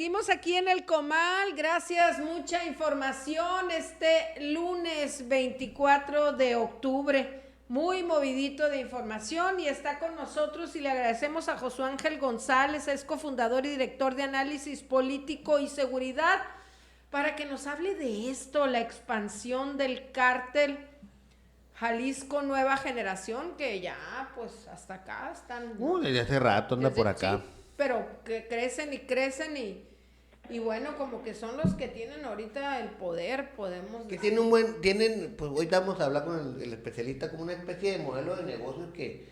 Seguimos aquí en el Comal, gracias, mucha información este lunes 24 de octubre, muy movidito de información y está con nosotros y le agradecemos a Josué Ángel González, es cofundador y director de análisis político y seguridad, para que nos hable de esto, la expansión del cártel Jalisco Nueva Generación, que ya pues hasta acá están, ¿no? Desde hace rato anda por acá. Sí, pero que crecen y bueno, como que son los que tienen ahorita el poder, podemos Que decir. pues hoy vamos a hablar con el especialista como una especie de modelo de negocio que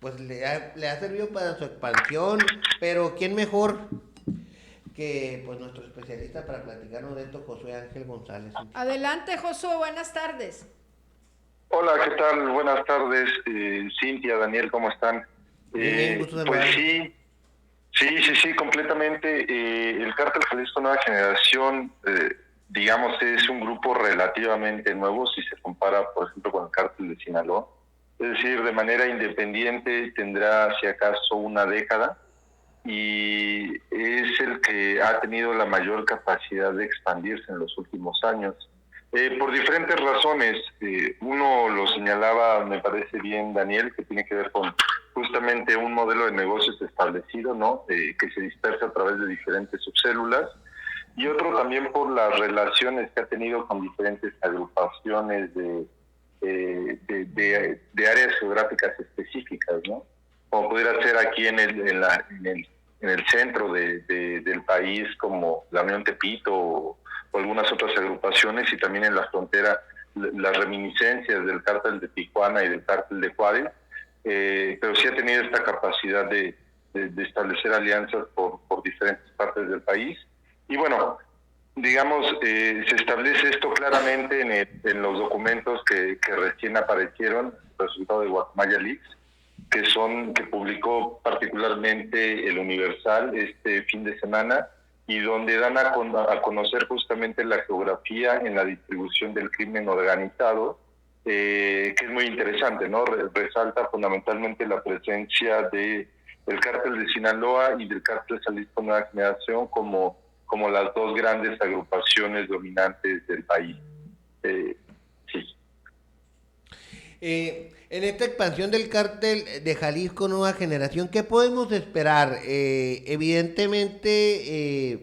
pues le ha servido para su expansión, pero ¿quién mejor que pues nuestro especialista para platicarnos de esto, Josué Ángel González? Adelante, Josué, buenas tardes. Hola, ¿qué tal? Buenas tardes, Cintia, Daniel, ¿cómo están? Bien, gusto de Pues saludarlos. sí, completamente. El Cártel Jalisco Nueva Generación, digamos, es un grupo relativamente nuevo si se compara, por ejemplo, con el Cártel de Sinaloa. Es decir, de manera independiente tendrá, si acaso, una década y es el que ha tenido la mayor capacidad de expandirse en los últimos años. Por diferentes razones. Uno lo señalaba, me parece bien, Daniel, que tiene que ver con justamente un modelo de negocios establecido, ¿no? Que se dispersa a través de diferentes subcélulas. Y otro también por las relaciones que ha tenido con diferentes agrupaciones de áreas geográficas específicas, ¿no? Como pudiera ser aquí en el centro del país, como la Unión Tepito o algunas otras agrupaciones, y también en la frontera las reminiscencias del cártel de Tijuana y del cártel de Juárez, pero sí ha tenido esta capacidad de establecer alianzas por diferentes partes del país. Y bueno, digamos, se establece esto claramente en los documentos que recién aparecieron, el resultado de Guacamaya Leaks, que publicó particularmente el Universal este fin de semana, y donde dan a conocer justamente la geografía en la distribución del crimen organizado, que es muy interesante, ¿no? Resalta fundamentalmente la presencia del cártel de Sinaloa y del cártel Jalisco Nueva Generación como las dos grandes agrupaciones dominantes del país. Sí. En esta expansión del cártel de Jalisco Nueva Generación, ¿qué podemos esperar? Evidentemente,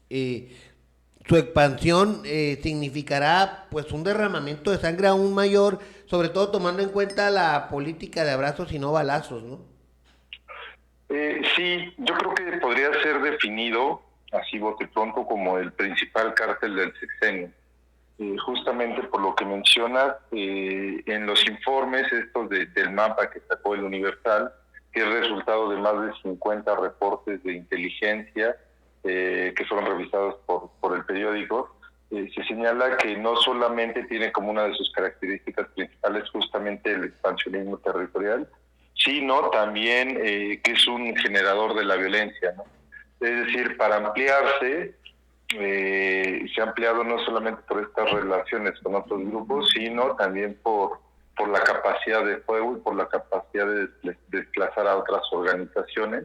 su expansión significará pues un derramamiento de sangre aún mayor, sobre todo tomando en cuenta la política de abrazos y no balazos, ¿no? Sí, yo creo que podría ser definido, así bote pronto, como el principal cártel del sexenio. Justamente por lo que mencionas, en los informes estos del mapa que sacó el Universal, que es resultado de más de 50 reportes de inteligencia que fueron revisados por el periódico, se señala que no solamente tiene como una de sus características principales justamente el expansionismo territorial, sino también que es un generador de la violencia, ¿no? Es decir, para ampliarse, se ha ampliado no solamente por estas relaciones con otros grupos, sino también por la capacidad de fuego y por la capacidad de desplazar a otras organizaciones,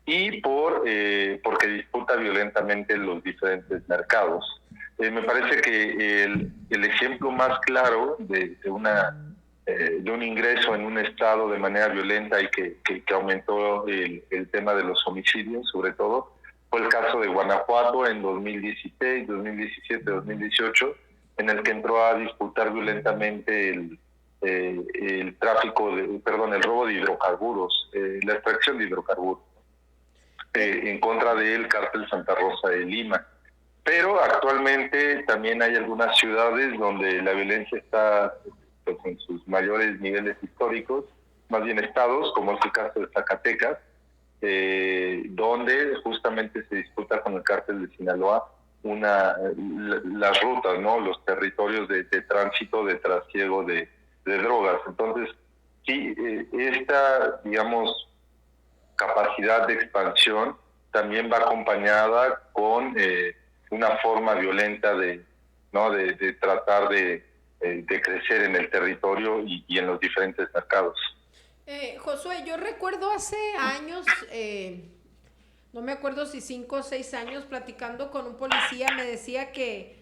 y porque disputa violentamente los diferentes mercados. Me parece que el ejemplo más claro de un ingreso en un estado de manera violenta y que aumentó el tema de los homicidios, sobre todo, fue el caso de Guanajuato en 2016, 2017, 2018, en el que entró a disputar violentamente el robo de hidrocarburos, la extracción de hidrocarburos, en contra del cártel Santa Rosa de Lima. Pero actualmente también hay algunas ciudades donde la violencia está pues, en sus mayores niveles históricos, más bien estados, como es el caso de Zacatecas, donde justamente se disputa con el cártel de Sinaloa las rutas, ¿no? Los territorios de tránsito, de trasiego de drogas. Entonces, sí, esta, digamos, capacidad de expansión también va acompañada con una forma violenta de tratar de crecer en el territorio y en los diferentes mercados. Josué, yo recuerdo hace años, no me acuerdo si 5 o 6 años, platicando con un policía, me decía que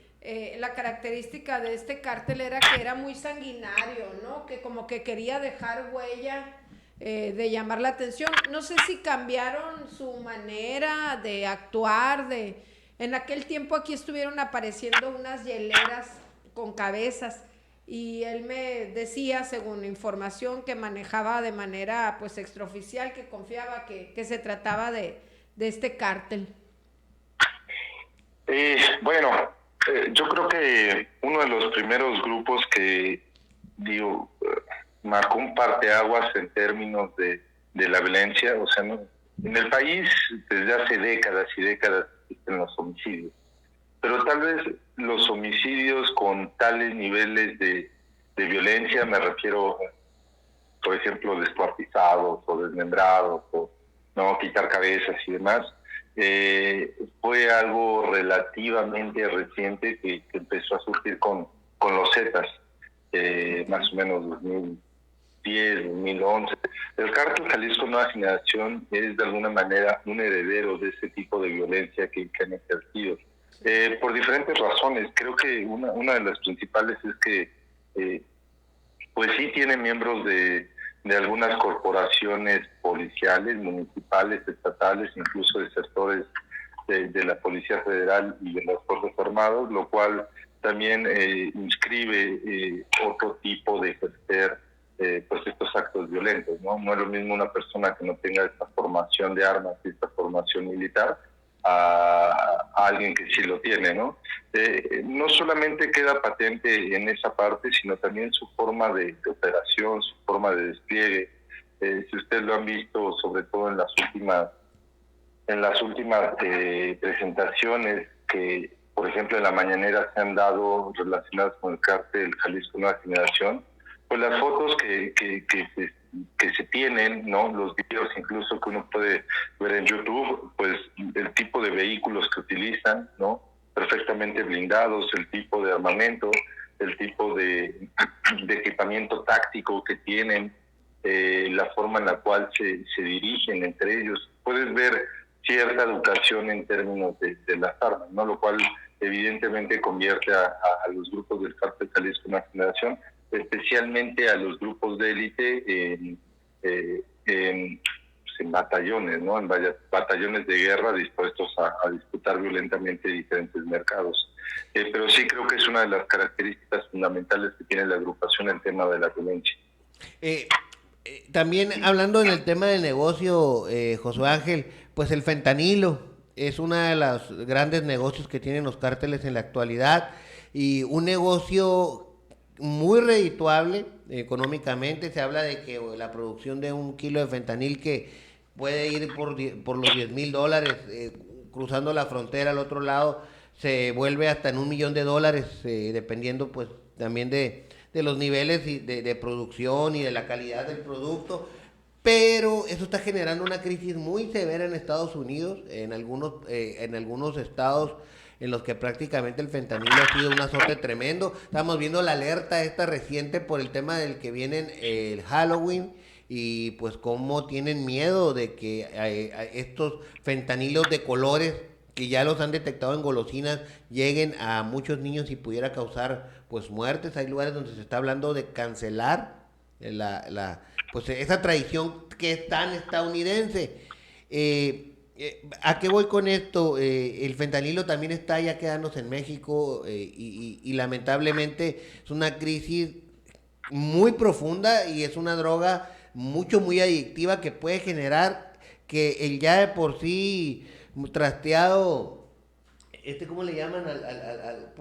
la característica de este cártel era que era muy sanguinario, ¿no? Que como que quería dejar huella, de llamar la atención. No sé si cambiaron su manera de actuar, en aquel tiempo aquí estuvieron apareciendo unas hieleras con cabezas y él me decía, según información que manejaba de manera pues extraoficial, que confiaba que se trataba de este cártel. Bueno, yo creo que uno de los primeros grupos que, digo, marcó un parteaguas en términos de la violencia, o sea, no, en el país desde hace décadas y décadas existen los homicidios, pero tal vez los homicidios con tales niveles de violencia, me refiero, por ejemplo, descuartizados o desmembrados, o no quitar cabezas y demás, fue algo relativamente reciente que empezó a surgir con los Zetas, más o menos 2010, 2011. El cártel Jalisco Nueva Generación es de alguna manera un heredero de ese tipo de violencia que han ejercido. Por diferentes razones. Creo que una de las principales es que pues sí tiene miembros de algunas corporaciones policiales, municipales, estatales, incluso de sectores de la Policía Federal y de las Fuerzas Armadas, lo cual también inscribe otro tipo de ejercer pues estos actos violentos, ¿no? No es lo mismo una persona que no tenga esta formación de armas y esta formación militar a alguien que sí lo tiene, ¿no? No solamente queda patente en esa parte, sino también su forma de operación, su forma de despliegue. Si ustedes lo han visto, sobre todo en las últimas presentaciones que, por ejemplo, en la mañanera se han dado relacionadas con el cártel Jalisco Nueva Generación, pues las fotos que se tienen, ¿no? Los videos incluso que uno puede ver en YouTube, pues el tipo de vehículos que utilizan, ¿no? Perfectamente blindados, el tipo de armamento, el tipo de equipamiento táctico que tienen, la forma en la cual se dirigen entre ellos. Puedes ver cierta educación en términos de las armas, ¿no? Lo cual evidentemente convierte a los grupos del cártel Jalisco Nueva Generación, especialmente a los grupos de élite, en batallones, ¿no? En batallones de guerra dispuestos a disputar violentamente diferentes mercados. Pero sí creo que es una de las características fundamentales que tiene la agrupación el tema de la violencia. También hablando en el tema del negocio, Josué Ángel, pues el fentanilo es uno de los grandes negocios que tienen los cárteles en la actualidad y un negocio muy redituable económicamente. Se habla de que la producción de 1 kilo de fentanil que puede ir por los $10,000, cruzando la frontera al otro lado, se vuelve hasta en $1,000,000, dependiendo pues también de los niveles de producción y de la calidad del producto. Pero eso está generando una crisis muy severa en Estados Unidos, en algunos estados en los que prácticamente el fentanilo ha sido un azote tremendo. Estamos viendo la alerta esta reciente por el tema del que viene el Halloween y pues cómo tienen miedo de que estos fentanilos de colores que ya los han detectado en golosinas lleguen a muchos niños y pudiera causar pues muertes. Hay lugares donde se está hablando de cancelar pues esa tradición que es tan estadounidense. ¿A qué voy con esto? El fentanilo también está ya quedándose en México, y lamentablemente es una crisis muy profunda y es una droga muy adictiva que puede generar que el ya de por sí trasteado, ¿cómo le llaman? Al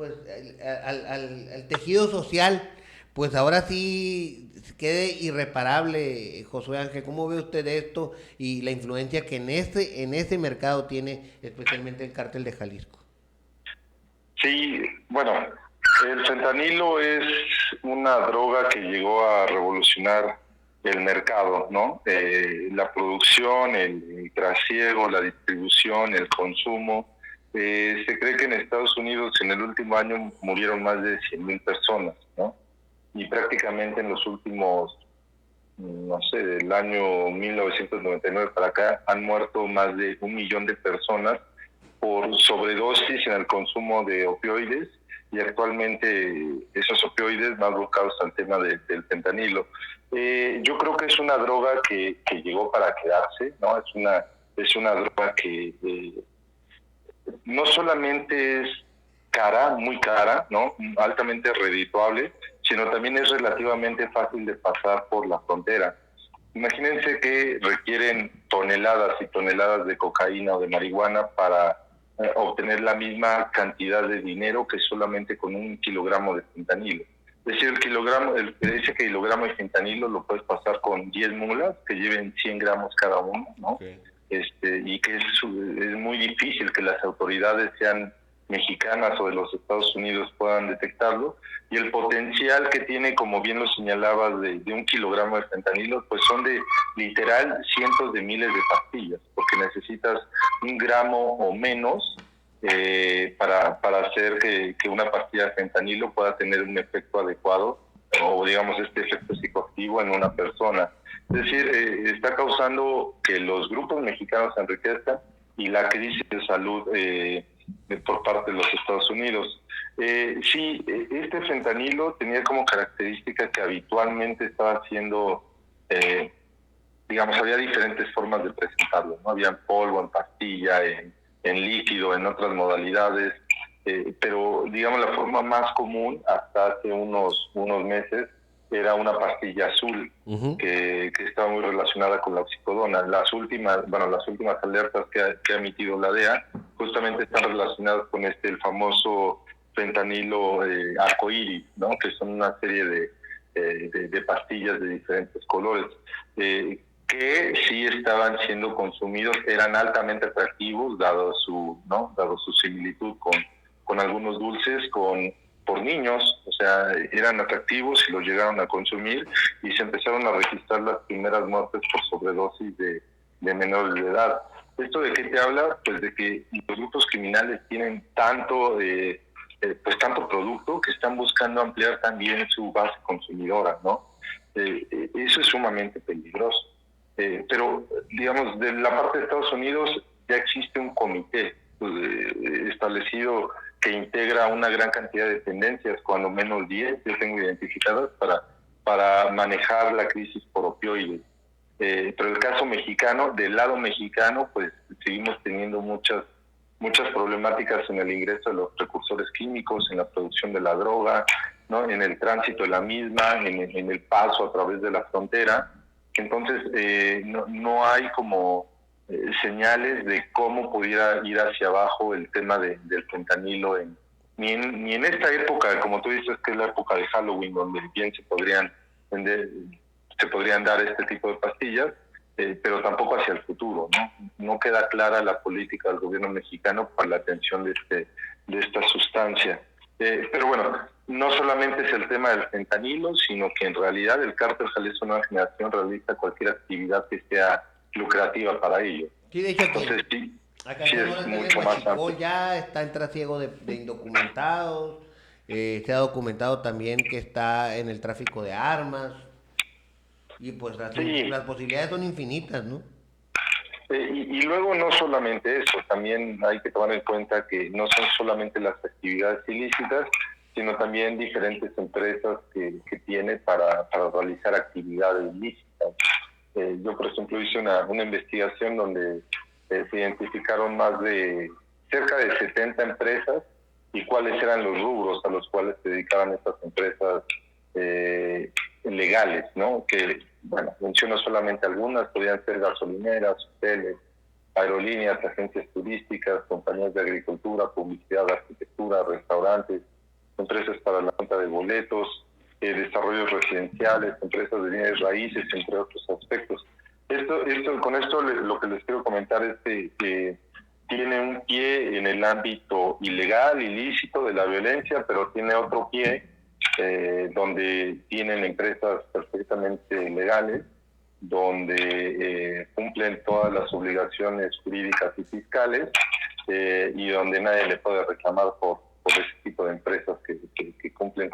tejido social, pues ahora sí quede irreparable. Josué Ángel, ¿cómo ve usted esto y la influencia que en ese mercado tiene especialmente el cártel de Jalisco? Sí, bueno, el fentanilo es una droga que llegó a revolucionar el mercado, ¿no? La producción, el trasiego, la distribución, el consumo. Se cree que en Estados Unidos en el último año murieron más de 100,000 personas, ¿no? Y prácticamente en los últimos no sé, del año 1999 para acá, han muerto más de 1 millón de personas por sobredosis en el consumo de opioides, y actualmente esos opioides más buscados al tema del fentanilo. Yo creo que es una droga que llegó para quedarse, ¿no? Es una droga que no solamente es cara, muy cara, ¿no? Altamente redituable, sino también es relativamente fácil de pasar por la frontera. Imagínense que requieren toneladas y toneladas de cocaína o de marihuana para obtener la misma cantidad de dinero que solamente con 1 kilogramo de fentanilo. Es decir, ese kilogramo de fentanilo lo puedes pasar con 10 mulas que lleven 100 gramos cada uno, ¿no? Okay. Y que es muy difícil que las autoridades, sean mexicanas o de los Estados Unidos, puedan detectarlo, y el potencial que tiene, como bien lo señalabas, de 1 kilogramo de fentanilo, pues son de literal cientos de miles de pastillas, porque necesitas 1 gramo o menos para hacer que una pastilla de fentanilo pueda tener un efecto adecuado, o digamos este efecto psicoactivo en una persona. Es decir, está causando que los grupos mexicanos se enriquezcan y la crisis de salud por parte de los Estados Unidos. Este fentanilo tenía como característica que habitualmente estaba siendo, digamos, había diferentes formas de presentarlo, ¿no? Había en polvo, en pastilla, en líquido, en otras modalidades, pero digamos la forma más común hasta hace unos meses era una pastilla azul, que estaba muy relacionada con la oxicodona. Las últimas alertas que ha emitido la DEA justamente están relacionadas con el famoso fentanilo arcoíris, ¿no? Que son una serie de pastillas de diferentes colores, que sí estaban siendo consumidos, eran altamente atractivos dado su similitud con algunos dulces, por niños, o sea, eran atractivos y los llegaron a consumir, y se empezaron a registrar las primeras muertes por sobredosis de menores de edad. ¿Esto de qué te habla? Pues de que los grupos criminales tienen tanto producto, que están buscando ampliar también su base consumidora, ¿no? Eso es sumamente peligroso. Pero, digamos, de la parte de Estados Unidos ya existe un comité establecido que integra una gran cantidad de dependencias, cuando menos 10 yo tengo identificadas, para manejar la crisis por opioides. Pero el caso mexicano, del lado mexicano, pues seguimos teniendo muchas problemáticas en el ingreso de los precursores químicos, en la producción de la droga, ¿no? En el tránsito de la misma, en el paso a través de la frontera. Entonces, no hay como señales de cómo pudiera ir hacia abajo el tema del fentanilo ni en esta época, como tú dices, que es la época de Halloween, donde bien se podrían dar este tipo de pastillas, pero tampoco hacia el futuro, ¿no? No queda clara la política del gobierno mexicano para la atención de esta sustancia. Pero bueno, no solamente es el tema del fentanilo, sino que en realidad el Cártel Jalisco Nueva Generación realiza cualquier actividad que sea lucrativa para ellos. Sí, de hecho, entonces acá sí en es mucho más amplio. ya está en trasiego de indocumentados, se ha documentado también que está en el tráfico de armas, y pues las posibilidades son infinitas, ¿no? Y luego no solamente eso, también hay que tomar en cuenta que no son solamente las actividades ilícitas, sino también diferentes empresas que tiene para realizar actividades ilícitas. Yo, por ejemplo, hice una investigación donde se identificaron cerca de 70 empresas, y cuáles eran los rubros a los cuales se dedicaban estas empresas legales, ¿no? Que, bueno, menciono solamente algunas: podían ser gasolineras, hoteles, aerolíneas, agencias turísticas, compañías de agricultura, publicidad, arquitectura, restaurantes, empresas para la venta de boletos, desarrollos residenciales, empresas de bienes raíces, entre otros aspectos. Con esto lo que les quiero comentar es que tiene un pie en el ámbito ilegal, ilícito de la violencia, pero tiene otro pie donde tienen empresas perfectamente legales, donde cumplen todas las obligaciones jurídicas y fiscales, y donde nadie le puede reclamar por ese tipo de empresas que cumplen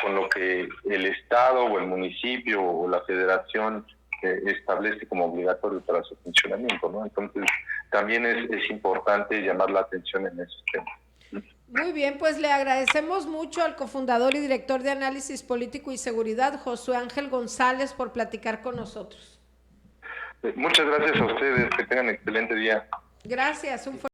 con lo que el Estado o el municipio o la federación establece como obligatorio para su funcionamiento, ¿no? Entonces, también es importante llamar la atención en esos temas. Muy bien, pues le agradecemos mucho al cofundador y director de Análisis Político y Seguridad, Josué Ángel González, por platicar con nosotros. Muchas gracias a ustedes, que tengan excelente día. Gracias, un fuerte